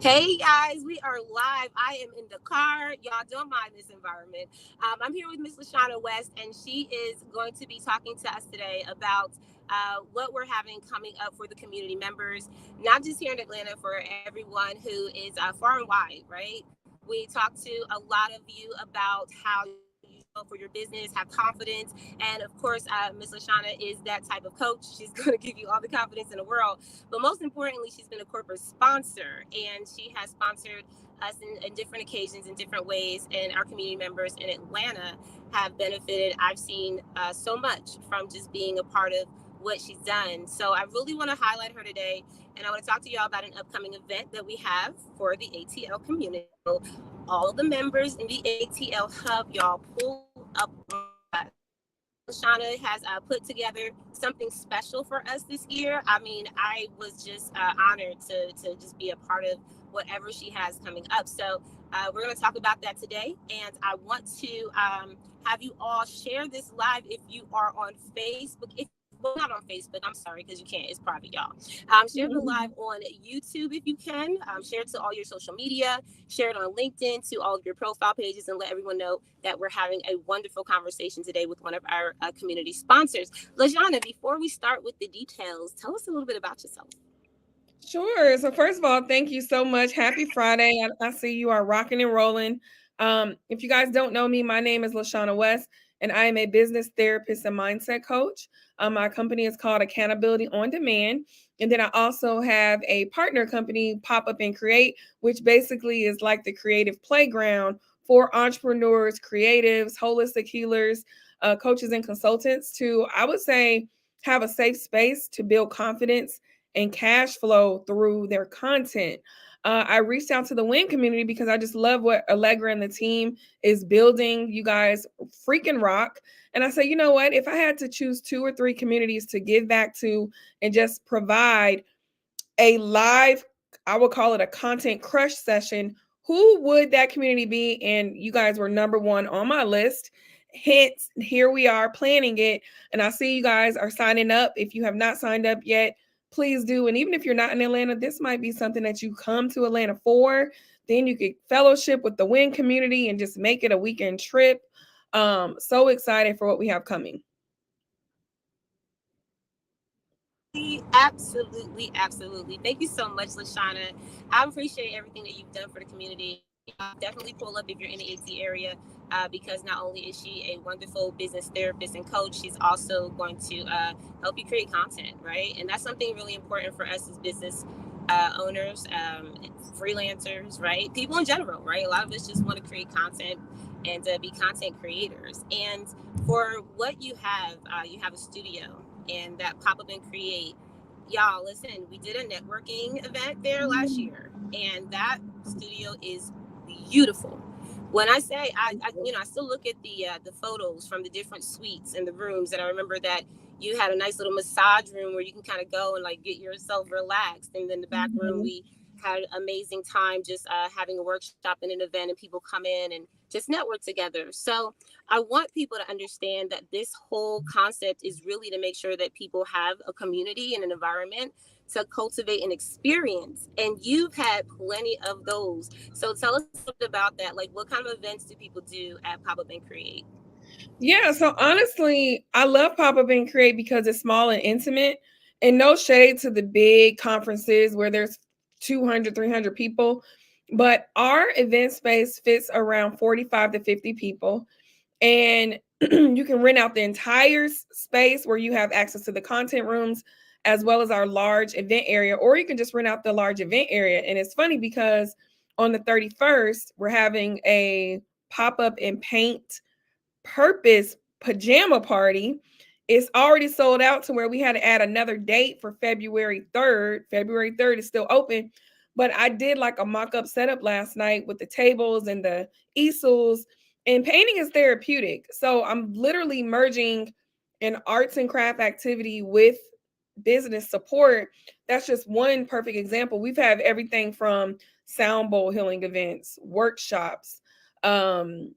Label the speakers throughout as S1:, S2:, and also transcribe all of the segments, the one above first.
S1: Hey guys, we are live. I am in the car. Y'all don't mind this environment. I'm here with Miss LaShana West, and she is going to be talking to us today about what we're having coming up for the community members, not just here in Atlanta, for everyone who is far and wide, right? We talked to a lot of you about how you show up for your business, have confidence, and of course, Miss LaShana is that type of coach. She's going to give you all the confidence in the world. But most importantly, she's been a corporate sponsor, and she has sponsored us in different occasions in different ways. And our community members in Atlanta have benefited. I've seen so much from just being a part of what she's done. So I really want to highlight her today. And I want to talk to y'all about an upcoming event that we have for the ATL community. So all of the members in the ATL hub, y'all pull up on us. LaShana has put together something special for us this year. I mean, I was just honored to just be a part of whatever she has coming up. So we're going to talk about that today. And I want to have you all share this live if you are on Facebook. If well, not on Facebook. I'm sorry, because you can't. It's private, y'all. Share the live on YouTube if you can. Share it to all your social media. Share it on LinkedIn to all of your profile pages, and let everyone know that we're having a wonderful conversation today with one of our community sponsors. LaShana, before we start with the details, tell us a little bit about yourself.
S2: Sure. So first of all, thank you so much. Happy Friday. I see you are rocking and rolling. If you guys don't know me, my name is LaShana West, and I am a business therapist and mindset coach. My company is called Accountability on Demand. And then I also have a partner company, Pop Up and Create, which basically is like the creative playground for entrepreneurs, creatives, holistic healers, coaches, and consultants to, I would say, have a safe space to build confidence and cash flow through their content. I reached out to the W.I.N community because I just love what Allegra and the team is building. You guys freaking rock. And I said, you know what? If I had to choose two or three communities to give back to and just provide a live, I would call it a content crush session, who would that community be? And you guys were number one on my list. Hence, here we are planning it. And I see you guys are signing up. If you have not signed up yet, please do. And even if you're not in Atlanta, this might be something that you come to Atlanta for. Then you could fellowship with the W.I.N community and just make it a weekend trip. So excited for what we have coming.
S1: Absolutely, absolutely. Thank you so much, LaShana. I appreciate everything that you've done for the community. Definitely pull up if you're in the AT area because not only is she a wonderful business therapist and coach, she's also going to help you create content, right? And that's something really important for us as business owners, freelancers, right? People in general, right? A lot of us just want to create content and be content creators. And for what you have a studio and that pop up and create. Y'all, listen, we did a networking event there last year, and that studio is beautiful. When I say I still look at the photos from the different suites and the rooms, and I remember that you had a nice little massage room where you can kind of go and like get yourself relaxed, and then the back room
S2: Mhm.
S1: we had an amazing time just having a workshop and an event, and people come in and just network together. So I want people to understand that this whole concept is really to make sure that people have a community and an environment to cultivate an experience. And you've had plenty of those. So tell us a little bit about that. Like, what kind of events do people do at Pop Up and Create?
S2: Yeah, so honestly, I love Pop Up and Create because it's small and intimate, and no shade to the big conferences where there's 200, 300 people, but our event space fits around 45 to 50 people, and you can rent out the entire space where you have access to the content rooms as well as our large event area, or you can just rent out the large event area. And it's funny because on the 31st, we're having a pop up and paint purpose pajama party. It's already sold out to where we had to add another date for February 3rd. February 3rd is still open. But I did like a mock-up setup last night with the tables and the easels. And painting is therapeutic. So I'm literally merging an arts and craft activity with business support. That's just one perfect example. We've had everything from sound bowl healing events, workshops, um,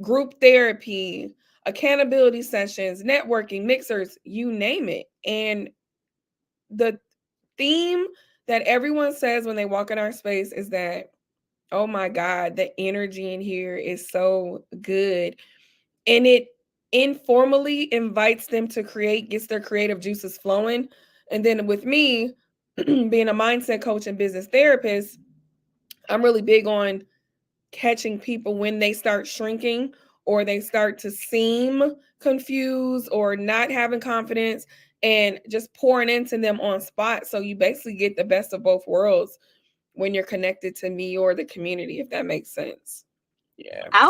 S2: group therapy, accountability sessions, networking, mixers, you name it. And the theme that everyone says when they walk in our space is that, oh my God, the energy in here is so good. And it informally invites them to create, gets their creative juices flowing. And then with me, being a mindset coach and business therapist, I'm really big on catching people when they start shrinking or they start to seem confused or not having confidence, and just pouring into them on spot. So you basically get the best of both worlds when you're connected to me or the community, if that makes sense. Yeah.
S1: I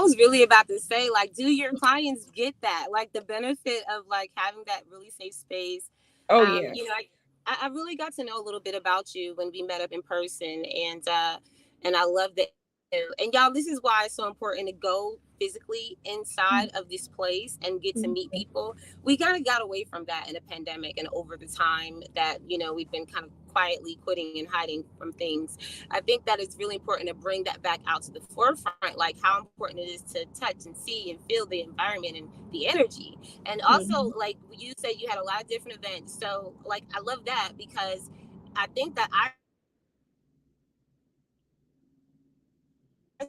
S1: was really about to say, like, do your clients get that, like, the benefit of like having that really safe space?
S2: Oh yeah.
S1: You know, I really got to know a little bit about you when we met up in person, and I love that. And y'all, this is why it's so important to go physically inside of this place and get to meet people. We kind of got away from that in a pandemic and over the time that, we've been kind of quietly quitting and hiding from things. I think that it's really important to bring that back out to the forefront, like how important it is to touch and see and feel the environment and the energy. And also,
S2: Mhm.
S1: like you said, you had a lot of different events. So, like, I love that because I think that I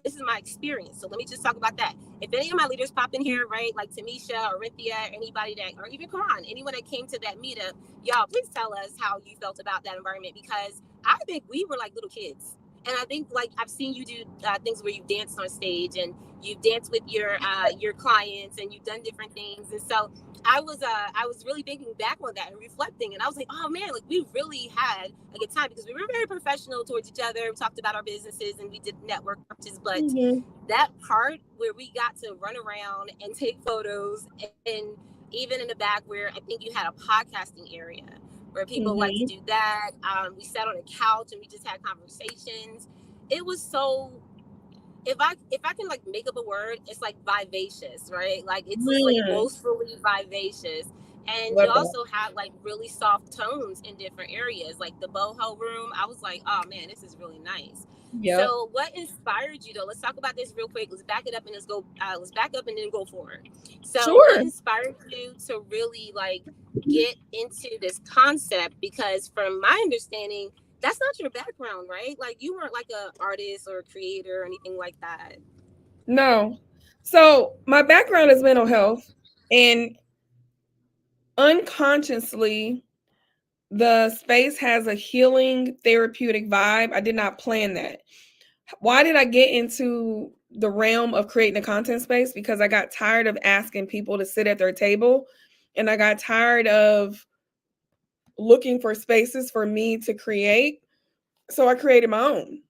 S1: this is my experience. So let me just talk about that. If any of my leaders pop in here, right, like Tamisha or Rithia, anybody that, or even Karan, anyone that came to that meetup, y'all, please tell us how you felt about that environment, because I think we were like little kids. And I think, like, I've seen you do things where you danced on stage and you dance with your clients and you've done different things. And so I was really thinking back on that and reflecting, and I was like, oh man, like we really had a good time because we were very professional towards each other. We talked about our businesses and we did network purchases, but
S2: Mhm.
S1: that part where we got to run around and take photos, and even in the back where I think you had a podcasting area where people like to do
S2: Mhm.
S1: that. We sat on a couch and we just had conversations. It was so, if I can like make up a word, it's like vivacious, right? Like it's just like
S2: Mm.
S1: boastfully vivacious. And you
S2: Love that.
S1: also had like really soft tones in different areas, like the boho room. I was like, oh man, this is really nice.
S2: Yep.
S1: So, what inspired you though? Let's talk about this real quick. Let's back it up and let's go. Let's back up and then go forward. So, what
S2: Sure.
S1: inspired you to really like get into this concept? Because, from my understanding, that's not your background, right? Like you weren't like a artist or a creator or anything like that.
S2: No. So my background is mental health, and unconsciously, the space has a healing therapeutic vibe. I did not plan that. Why did I get into the realm of creating a content space? Because I got tired of asking people to sit at their table, and I got tired of looking for spaces for me to create. So I created my own.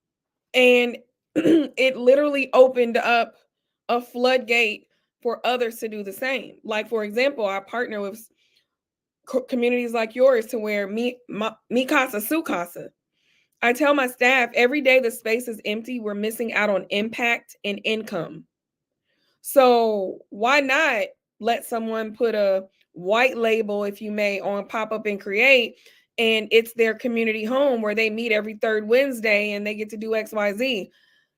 S2: And it literally opened up a floodgate for others to do the same. Like, for example, I partner with communities like yours to where mi casa su casa. I tell my staff every day the space is empty, we're missing out on impact and income. So why not let someone put a white label, if you may, on Pop Up and Create, and it's their community home where they meet every third Wednesday and they get to do XYZ.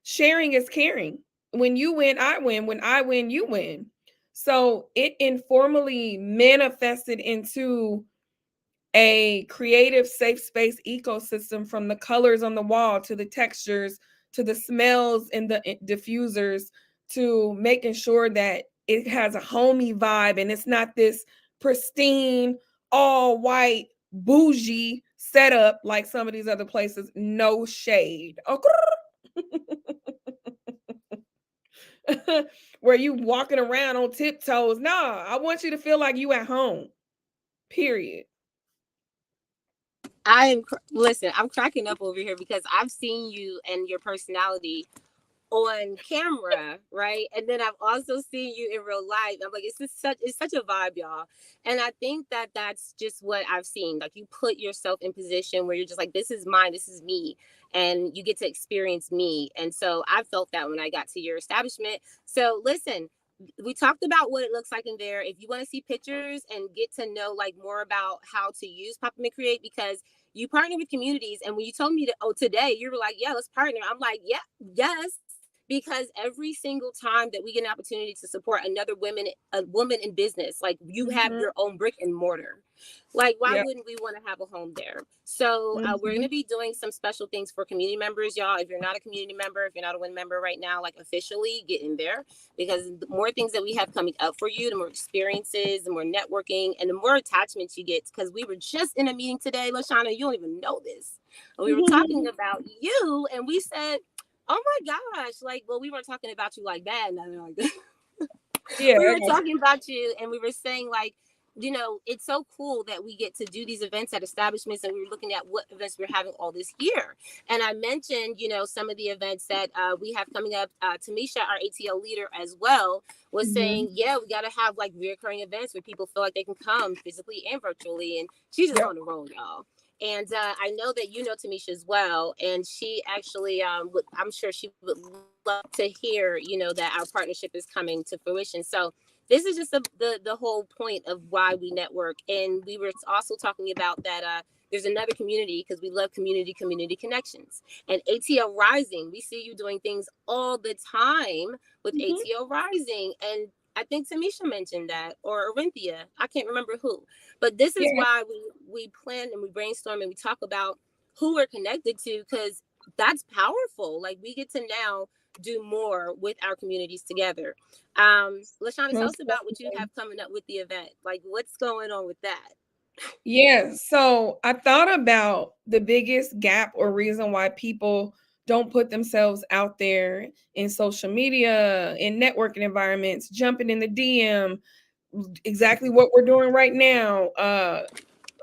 S2: Sharing is caring. When you win, I win. When I win, you win. So it informally manifested into a creative safe space ecosystem, from the colors on the wall to the textures to the smells in the diffusers, to making sure that it has a homey vibe and it's not this pristine all white bougie setup like some of these other places. No shade. Where you walking around on tiptoes. Nah, I want you to feel like you at home, period.
S1: Listen, I'm cracking up over here because I've seen you and your personality on camera, right? And then I've also seen you in real life. I'm like, it's such a vibe, y'all. And I think that that's just what I've seen. Like you put yourself in position where you're just like, this is mine, this is me, and you get to experience me. And so I felt that when I got to your establishment. So listen, we talked about what it looks like in there. If you want to see pictures and get to know like more about how to use Pop and Create, because you partner with communities, and when you told me that, oh, today, you were like, yeah, let's partner. I'm like, yeah, yes, because every single time that we get an opportunity to support a woman in business, like you have
S2: Mhm.
S1: your own brick and mortar, like why
S2: Yeah.
S1: wouldn't we want to have a home there? So we're going to
S2: Mhm.
S1: be doing some special things for community members, y'all. If you're not a community member, if you're not a WIN member right now, like officially get in there, because the more things that we have coming up for you, the more experiences, the more networking, and the more attachments you get. Because we were just in a meeting today, LaShana, you don't even know this. And we were talking about you, and we said, oh my gosh, like, well, we weren't talking about you like that, nothing like that.
S2: Yeah,
S1: We
S2: I
S1: were
S2: got
S1: talking about you, and we were saying, like, it's so cool that we get to do these events at establishments, and we were looking at what events we're having all this year. And I mentioned, some of the events that we have coming up. Tamisha, our ATL leader as well, was
S2: you.
S1: saying, yeah, we got to have like reoccurring events where people feel like they can come physically and virtually. And she's just
S2: Yep.
S1: on the road, y'all. And I know that you know Tamisha as well, and she actually, I'm sure she would love to hear, that our partnership is coming to fruition. So this is just the whole point of why we network. And we were also talking about that there's another community, because we love community connections. And ATL Rising, we see you doing things all the time with
S2: Mhm.
S1: ATL Rising. And I think Tamisha mentioned that, or Orinthia, I can't remember who. But this is
S2: Yeah.
S1: why we plan and we brainstorm and we talk about who we're connected to, because that's powerful. Like we get to now do more with our communities together. LaShana, tell
S2: Most
S1: us about what you
S2: definitely.
S1: have coming up with the event. Like what's going on with that?
S2: Yeah, so I thought about the biggest gap or reason why people don't put themselves out there in social media, in networking environments, jumping in the DM, exactly what we're doing right now,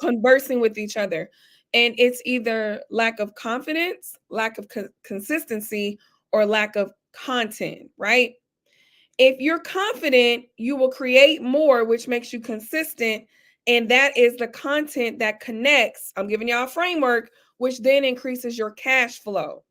S2: conversing with each other. And it's either lack of confidence, lack of consistency, or lack of content, right? If you're confident, you will create more, which makes you consistent. And that is the content that connects. I'm giving y'all a framework, which then increases your cash flow.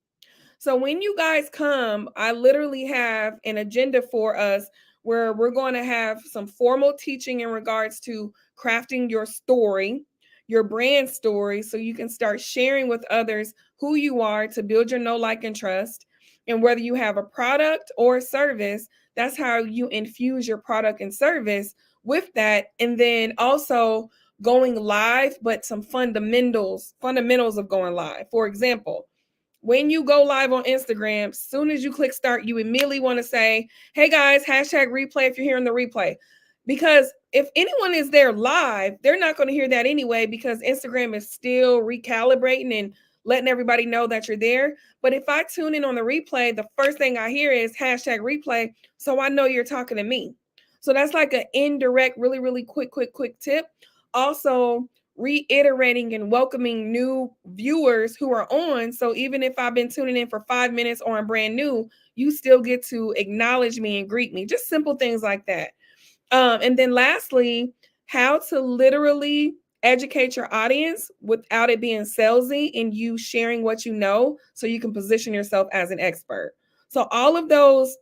S2: So when you guys come, I literally have an agenda for us where we're going to have some formal teaching in regards to crafting your story, your brand story, so you can start sharing with others who you are to build your know, like, and trust. And whether you have a product or a service, that's how you infuse your product and service with that. And then also going live, but some fundamentals of going live. For example, when you go live on Instagram, soon as you click start, you immediately want to say, hey guys, hashtag replay if you're hearing the replay. Because if anyone is there live, they're not going to hear that anyway, because Instagram is still recalibrating and letting everybody know that you're there. But if I tune in on the replay, the first thing I hear is hashtag replay. So I know you're talking to me. So that's like an indirect, really, really quick tip. Also, reiterating and welcoming new viewers who are on. So even if I've been tuning in for 5 minutes or I'm brand new, you still get to acknowledge me and greet me. Just simple things like that. And then lastly, how to literally educate your audience without it being salesy and you sharing what you know so you can position yourself as an expert. So all of those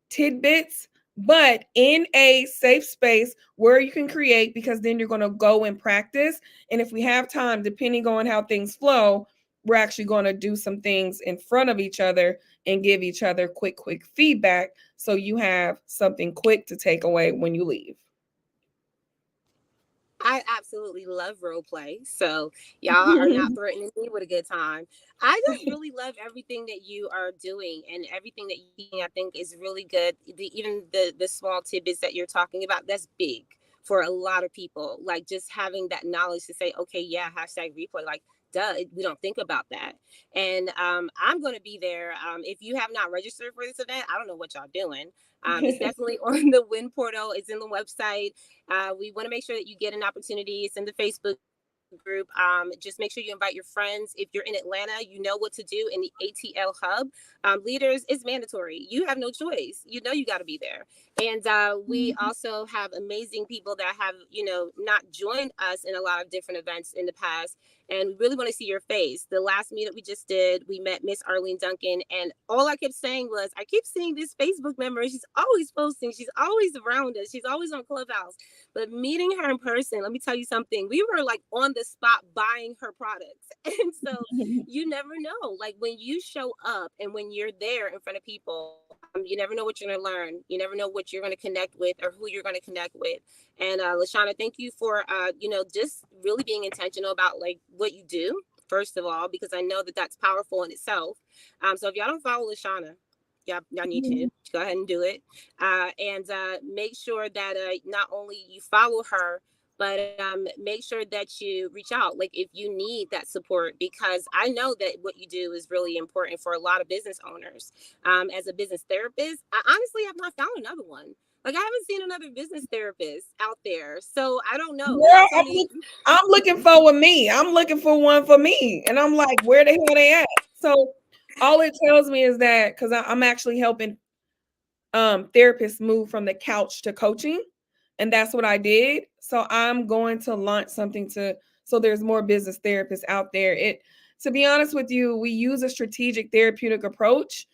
S2: tidbits, but in a safe space where you can create, because then you're going to go and practice. And if we have time, depending on how things flow, we're actually going to do some things in front of each other and give each other quick feedback so you have something quick to take away when you leave.
S1: I absolutely love role play. So y'all are not threatening me with a good time. I just really love everything that you are doing and everything that you're teaching. I think is really good. Even the small tidbits that you're talking about, that's big for a lot of people. Like just having that knowledge to say, okay, yeah, hashtag replay. Like, duh, we don't think about that. And I'm going to be there. If you have not registered for this event, I don't know what y'all doing. It's definitely on the WIN portal. It's in the website. We want to make sure that you get an opportunity. It's in the Facebook group. Just make sure you invite your friends. If you're in Atlanta, you know what to do in the ATL hub. Leaders, it's mandatory. You have no choice. You know you got to be there. And we also have amazing people that have, not joined us in a lot of different events in the past. And we really want to see your face. The last meetup we just did, we met Miss Arlene Duncan, and all I kept saying was, I keep seeing this Facebook member. She's always posting. She's always around us. She's always on Clubhouse. But meeting her in person, let me tell you something. We were like on the spot buying her products. And so you never know. Like when you show up and when you're there in front of people, You never know what you're going to learn. You never know what you're going to connect with or who you're going to connect with. And LaShana, thank you for just really being intentional about like what you do. First of all, because I know that that's powerful in itself. So if y'all don't follow LaShana, y'all need to go ahead and do it, and make sure that not only you follow her, but make sure that you reach out like if you need that support, because I know that what you do is really important for a lot of business owners. As a business therapist, I honestly have not found another one. Like I haven't seen another business therapist out there, so I don't know. Y'all
S2: Girl,
S1: tell me.
S2: I'm looking for with me. I'm looking for one for me. And I'm like, where the hell they at? So all it tells me is that because I'm actually helping therapists move from the couch to coaching. And that's what I did. So I'm going to launch something to so there's more business therapists out there. It to be honest with you, we use a strategic therapeutic approach.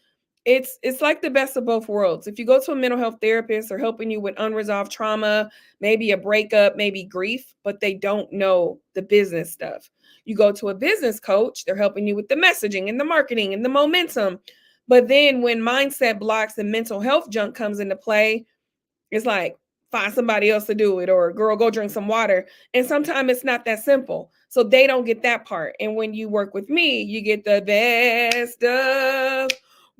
S2: It's like the best of both worlds. If you go to a mental health therapist, they're helping you with unresolved trauma, maybe a breakup, maybe grief, but they don't know the business stuff. You go to a business coach, they're helping you with the messaging and the marketing and the momentum. But then when mindset blocks and mental health junk comes into play, it's like find somebody else to do it or girl, go drink some water. And sometimes it's not that simple. So they don't get that part. And when you work with me, you get the best of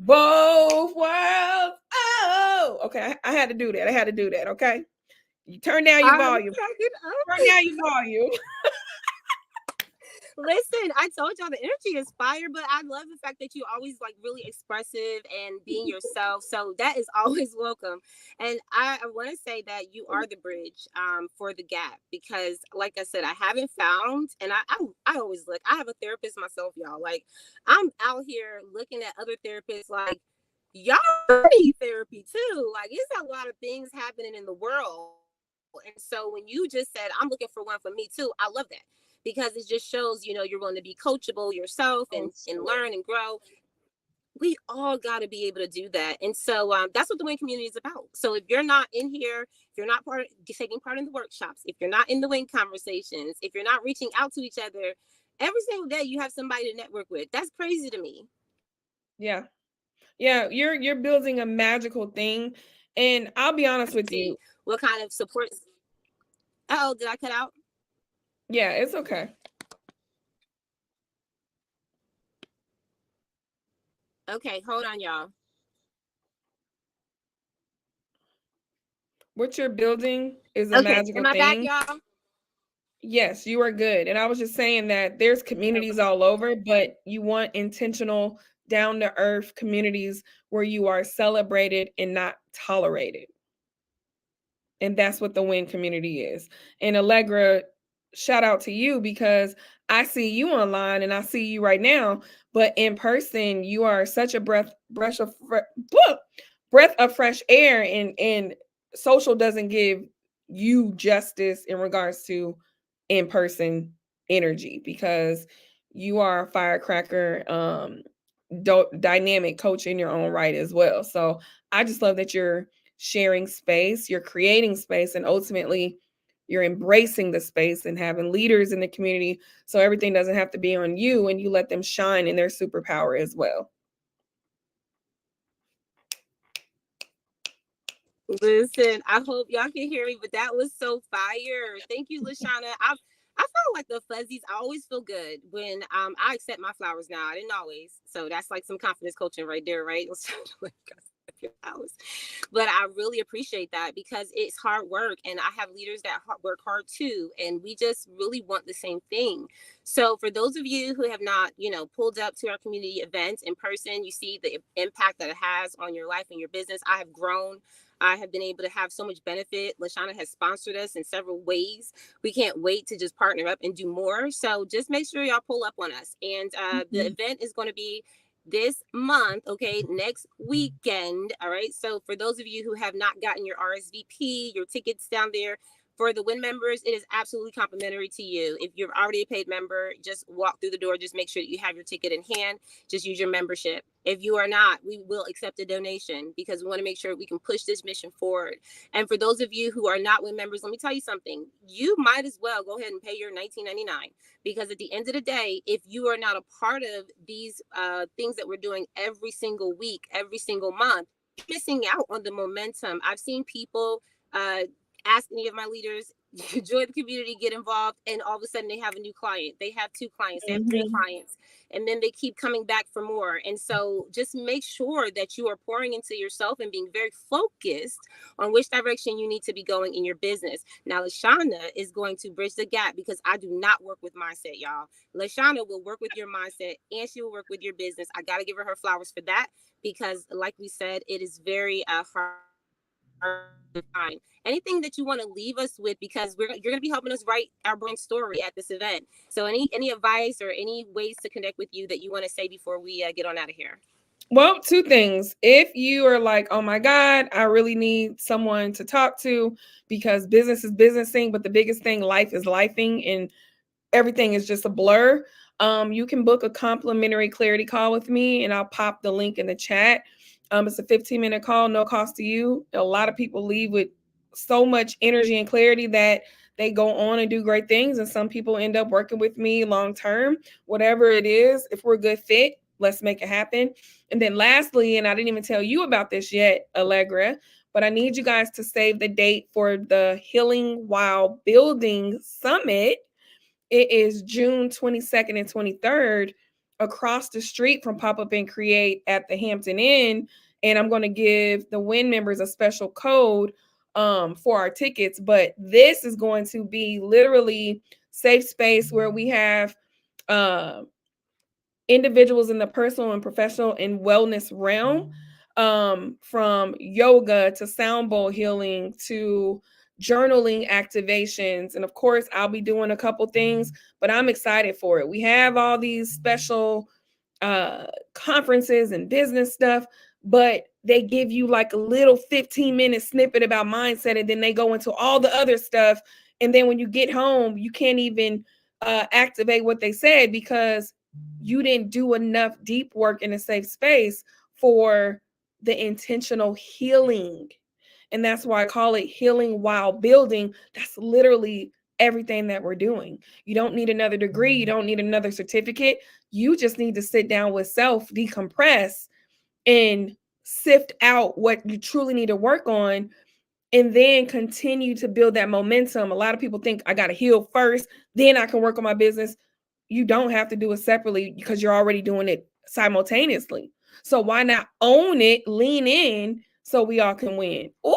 S2: both worlds. Oh, okay. I had to do that. I had to do that. Okay. You turn down your
S1: I'm
S2: volume.
S1: cracking
S2: Turn
S1: up.
S2: down your volume.
S1: Listen, I told y'all the energy is fire, but I love the fact that you always like really expressive and being yourself. So that is always welcome. And I want to say that you are the bridge for the gap, because, like I said, I haven't found, and I always look. I have a therapist myself, y'all. Like I'm out here looking at other therapists, like y'all need therapy too. Like it's a lot of things happening in the world, and so when you just said I'm looking for one for me too, I love that, because it just shows you're willing to be coachable yourself and learn and grow. We all got to be able to do that. And so that's what the WIN community is about. So if you're not in here, if you're not taking part in the workshops, if you're not in the WIN conversations, if you're not reaching out to each other every single day, you have somebody to network with. That's crazy to me.
S2: Yeah. Yeah. You're building a magical thing. And I'll be honest with
S1: See
S2: you.
S1: what kind of support. Oh, did I cut out?
S2: Yeah, it's okay.
S1: Okay, hold on, y'all.
S2: What you're building is a
S1: Okay, am
S2: magical
S1: I back,
S2: thing.
S1: y'all?
S2: Yes, you are good. And I was just saying that there's communities
S1: Okay.
S2: all over, but you want intentional, down to earth communities where you are celebrated and not tolerated. And that's what the WIN community is. And Allegra, shout out to you because I see you online and I see you right now, but in person, you are such a breath of fresh air, and social doesn't give you justice in regards to in-person energy because you are a firecracker, dynamic coach in your own right as well. So I just love that you're sharing space, you're creating space, and ultimately you're embracing the space and having leaders in the community so everything doesn't have to be on you and you let them shine in their superpower as well.
S1: Listen, I hope y'all can hear me, but that was so fire. Thank you, LaShana. I felt like the fuzzies. I always feel good when I accept my flowers now. I didn't always. So that's like some confidence coaching right there, right? Like, accept your flowers. But I really appreciate that because it's hard work, and I have leaders that work hard too, and we just really want the same thing. So for those of you who have not, pulled up to our community events in person, you see the impact that it has on your life and your business. I have grown. I have been able to have so much benefit. LaShana has sponsored us in several ways. We can't wait to just partner up and do more. So just make sure y'all pull up on us. And the event is going to be this month, okay, next weekend. All right. So for those of you who have not gotten your RSVP, your tickets down there, for the WIN members, it is absolutely complimentary to you. If you're already a paid member, just walk through the door. Just make sure that you have your ticket in hand. Just use your membership. If you are not, we will accept a donation because we want to make sure we can push this mission forward. And for those of you who are not WIN members, let me tell you something. You might as well go ahead and pay your $19.99 because at the end of the day, if you are not a part of these things that we're doing every single week, every single month, you're missing out on the momentum. I've seen people ask any of my leaders, join the community, get involved, and all of a sudden they have a new client. They have 2 clients, they have 3 clients, and then they keep coming back for more. And so just make sure that you are pouring into yourself and being very focused on which direction you need to be going in your business. Now, LaShana is going to bridge the gap because I do not work with mindset, y'all. LaShana will work with your mindset and she will work with your business. I got to give her flowers for that because, like we said, it is very hard to find. Anything that you want to leave us with, because you're going to be helping us write our brand story at this event. So any advice or any ways to connect with you that you want to say before we get on out of here?
S2: Well, two things. If you are like, oh my God, I really need someone to talk to because business is business thing, but the biggest thing, life is lifing, and everything is just a blur. You can book a complimentary clarity call with me, and I'll pop the link in the chat. It's a 15-minute call, no cost to you. A lot of people leave with so much energy and clarity that they go on and do great things, and some people end up working with me long term. Whatever it is, if we're a good fit, let's make it happen. And then lastly, and I didn't even tell you about this yet, Allegra, but I need you guys to save the date for the Healing While Building Summit. It is June 22nd and 23rd across the street from Pop Up and Create at the Hampton Inn. And I'm going to give the WIN members a special code for our tickets. But this is going to be literally safe space where we have uh, individuals in the personal and professional and wellness realm, from yoga to sound bowl healing to journaling activations. And of course, I'll be doing a couple things, but I'm excited for it. We have all these special conferences and business stuff, but they give you like a little 15-minute snippet about mindset, and then they go into all the other stuff. And then when you get home, you can't even activate what they said because you didn't do enough deep work in a safe space for the intentional healing. And that's why I call it healing while building. That's literally everything that we're doing. You don't need another degree, you don't need another certificate. You just need to sit down with self, decompress, and sift out what you truly need to work on, and then continue to build that momentum. A lot of people think I got to heal first, then I can work on my business. You don't have to do it separately because you're already doing it simultaneously. So why not own it, lean in so we all can win? Ooh,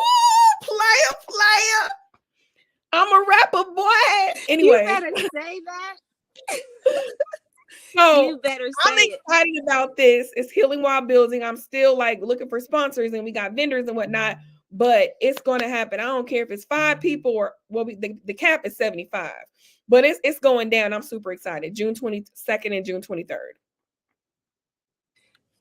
S2: player, player. I'm a rapper, boy.
S1: You
S2: Anyway,
S1: better say that.
S2: so
S1: You better
S2: I'm
S1: say it.
S2: excited about this. It's healing while building. I'm still like looking for sponsors, and we got vendors and whatnot, but it's going to happen. I don't care if it's 5 people or the cap is 75, but it's going down. I'm super excited. June 22nd and June 23rd.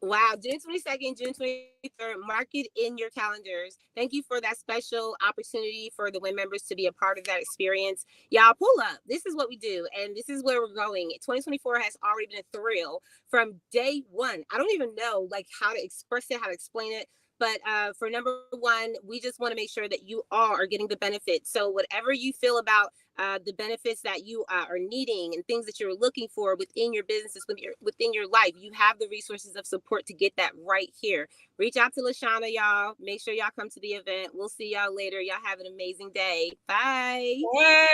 S1: Wow, June 22nd, June 23rd, mark it in your calendars. Thank you for that special opportunity for the WIN members to be a part of that experience. Y'all pull up. This is what we do, and this is where we're going. 2024 has already been a thrill from day one. I don't even know like how to express it, how to explain it. But for number one, we just want to make sure that you all are getting the benefits. So whatever you feel about the benefits that you are needing and things that you're looking for within your businesses, within your life, you have the resources of support to get that right here. Reach out to LaShana, y'all. Make sure y'all come to the event. We'll see y'all later. Y'all have an amazing day. Bye.
S2: Bye.